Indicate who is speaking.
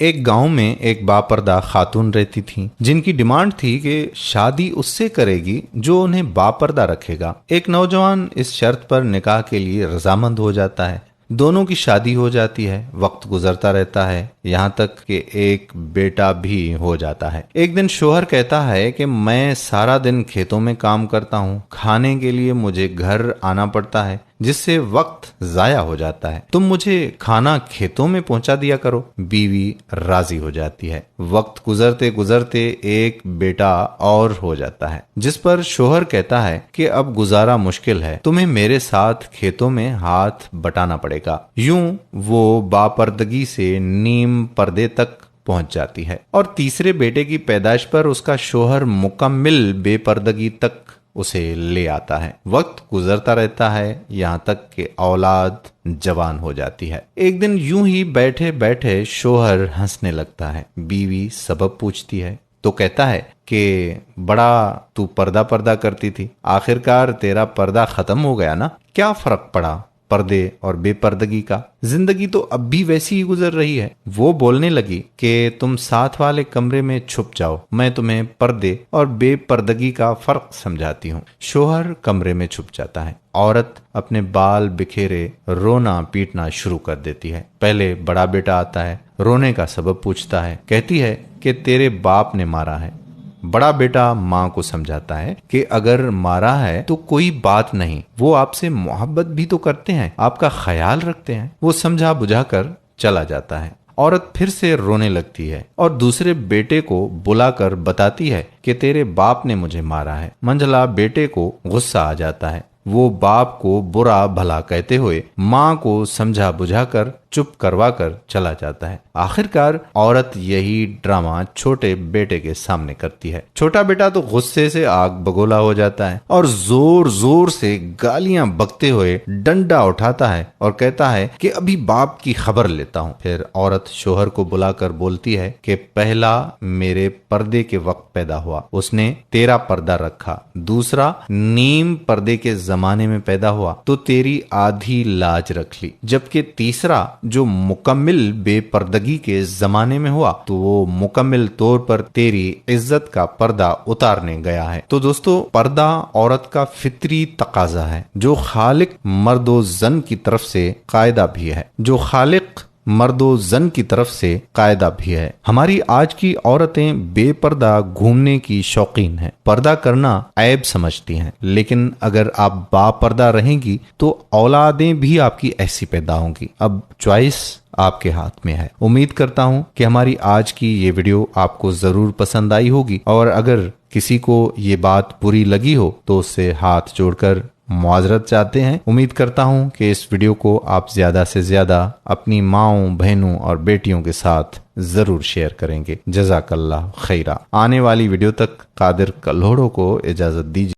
Speaker 1: एक गांव में एक बापर्दा खातून रहती थी जिनकी डिमांड थी कि शादी उससे करेगी जो उन्हें बापर्दा रखेगा। एक नौजवान इस शर्त पर निकाह के लिए रजामंद हो जाता है। दोनों की शादी हो जाती है। वक्त गुजरता रहता है, यहाँ तक कि एक बेटा भी हो जाता है। एक दिन शोहर कहता है कि मैं सारा दिन खेतों में काम करता हूँ, खाने के लिए मुझे घर आना पड़ता है जिससे वक्त जाया हो जाता है। तुम मुझे खाना खेतों में पहुंचा दिया करो। बीवी राजी हो जाती है। वक्त गुजरते गुजरते एक बेटा और हो जाता है जिस पर शोहर कहता है कि अब गुजारा मुश्किल है, तुम्हें मेरे साथ खेतों में हाथ बटाना पड़ेगा। यूं वो बापर्दगी से नीम पर्दे तक पहुंच जाती है और तीसरे बेटे की पैदाइश पर उसका शोहर मुकम्मिल बेपर्दगी तक उसे ले आता है। वक्त गुजरता रहता है, यहाँ तक कि औलाद जवान हो जाती है। एक दिन यूं ही बैठे बैठे शोहर हंसने लगता है। बीवी सबब पूछती है तो कहता है कि बड़ा तू पर्दा पर्दा करती थी, आखिरकार तेरा पर्दा खत्म हो गया ना। क्या फर्क पड़ा पर्दे और बेपर्दगी का? जिंदगी तो अब भी वैसी ही गुजर रही है। वो बोलने लगी कि तुम साथ वाले कमरे में छुप जाओ, मैं तुम्हें पर्दे और बेपर्दगी का फर्क समझाती हूँ। शोहर कमरे में छुप जाता है। औरत अपने बाल बिखेरे रोना पीटना शुरू कर देती है। पहले बड़ा बेटा आता है, रोने का सबब पूछता है। कहती है कि तेरे बाप ने मारा है। बड़ा बेटा माँ को समझाता है कि अगर मारा है तो कोई बात नहीं, वो आपसे मोहब्बत भी तो करते हैं, आपका ख्याल रखते हैं। वो समझा बुझाकर चला जाता है। औरत फिर से रोने लगती है और दूसरे बेटे को बुलाकर बताती है कि तेरे बाप ने मुझे मारा है। मंझला बेटे को गुस्सा आ जाता है। वो बाप को बुरा भला कहते हुए माँ को समझा बुझाकर चुप करवाकर चला जाता है। आखिरकार औरत यही ड्रामा छोटे बेटे के सामने करती है। छोटा बेटा तो गुस्से से आग बगोला हो जाता है और जोर जोर से गालियां बकते हुए डंडा उठाता है और कहता है कि अभी बाप की खबर लेता हूँ। फिर औरत शोहर को बुलाकर बोलती है कि पहला मेरे पर्दे के वक्त पैदा हुआ, उसने तेरा पर्दा रखा। दूसरा नीम पर्दे के जमाने में पैदा हुआ तो तेरी आधी लाज रख ली। जबकि तीसरा जो मुकम्मिल बेपर्दगी के जमाने में हुआ तो वो मुकम्मिल तौर पर तेरी इज्जत का पर्दा उतारने गया है। तो दोस्तों, पर्दा औरत का फितरी तकाजा है जो खालिक मर्दो जन की तरफ से कायदा भी है, मर्दो जन की तरफ से कायदा भी है। हमारी आज की औरतें बेपर्दा घूमने की शौकीन हैं, पर्दा करना ऐब समझती हैं। लेकिन अगर आप बापर्दा रहेंगी तो औलादें भी आपकी ऐसी पैदा होंगी। अब चॉइस आपके हाथ में है। उम्मीद करता हूं कि हमारी आज की ये वीडियो आपको जरूर पसंद आई होगी और अगर किसी को ये बात बुरी लगी हो तो उससे हाथ जोड़कर मुआजरत चाहते हैं। उम्मीद करता हूं कि इस वीडियो को आप ज्यादा से ज्यादा अपनी माओं, बहनों और बेटियों के साथ जरूर शेयर करेंगे। जज़ाकल्लाह खैरा। आने वाली वीडियो तक कादिर कल्होड़ो को इजाजत दीजिए।